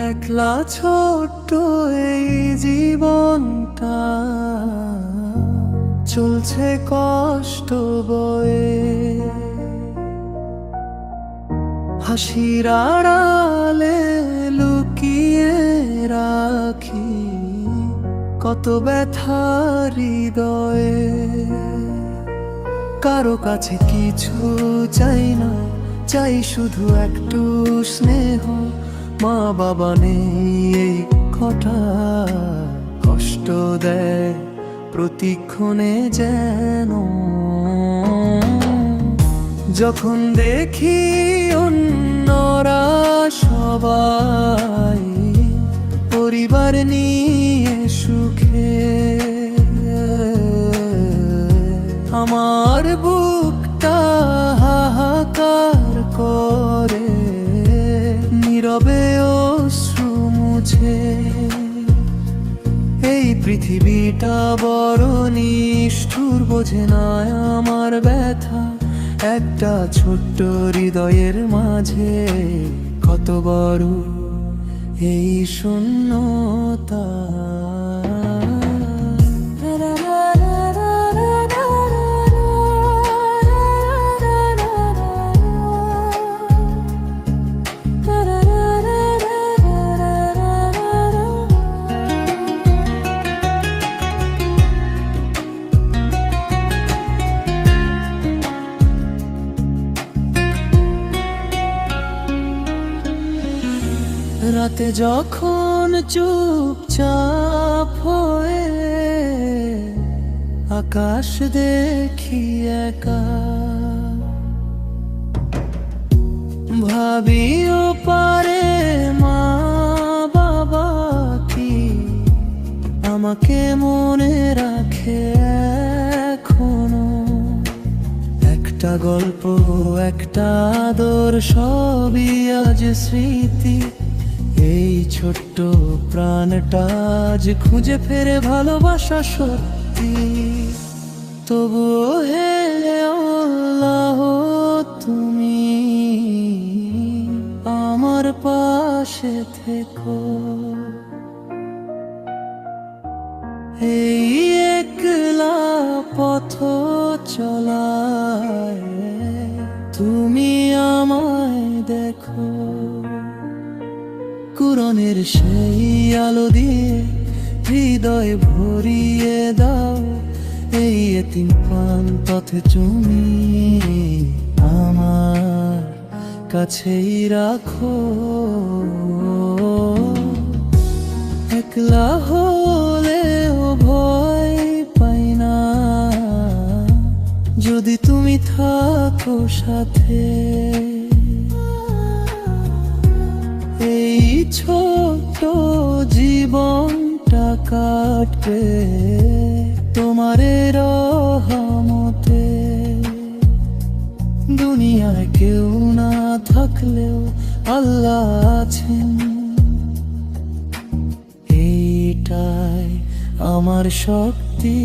একলা ছোট্ট এই জীবনটা চলছে কষ্ট বয়ে, হাসির আড়ালে লুকিয়ে রাখি কত ব্যথা হৃদয়ে। কারো কাছে কিছু চাই না, চাই শুধু একটু স্নেহ। মা বাবা নেই এই কটা কষ্ট দেয় প্রতিক্ষণে যেন। যখন দেখি অন্যরা সবাই পরিবার নিয়ে সুখে, আমার বুকটা হাহাকার করে নীরবে অশ্রু মুছে। এই পৃথিবীটা বড় নিষ্ঠুর, বোঝে না আমার ব্যথা। একটা ছোট্ট হৃদয়ের মাঝে কত বড় এই শূন্যতা। রাতে যখন চুপচাপ হয়ে আকাশ দেখি একা, ভাবিও পারে মা বাবা কি আমাকে মনে রাখে এখনো। একটা গল্প, একটা আদর, সবই আজ স্মৃতি। এই ছোট্ট প্রাণটা আজ খুঁজে ফেরে ভালোবাসা সত্যি। তবুও হে আল্লাহ, তুমি আমার পাশে থেকো। এই একলা পথ চলায় তুমি আমায় দেখো। কুরআনের সেই আলো দিয়ে হৃদয় ভরিয়ে দাও। এই এতিম প্রাণ পথে তুমি আমার কাছেই রাখো। একলা হলেও ভয় পাই না, যদি তুমি থাকো সাথে। এই ছোট্ট জীবনটা কাটবে তোমারে রহমতে। দুনিয়ায় কেউ না থাকলেও আল্লাহ আছেন, এইটাই আমার শক্তি।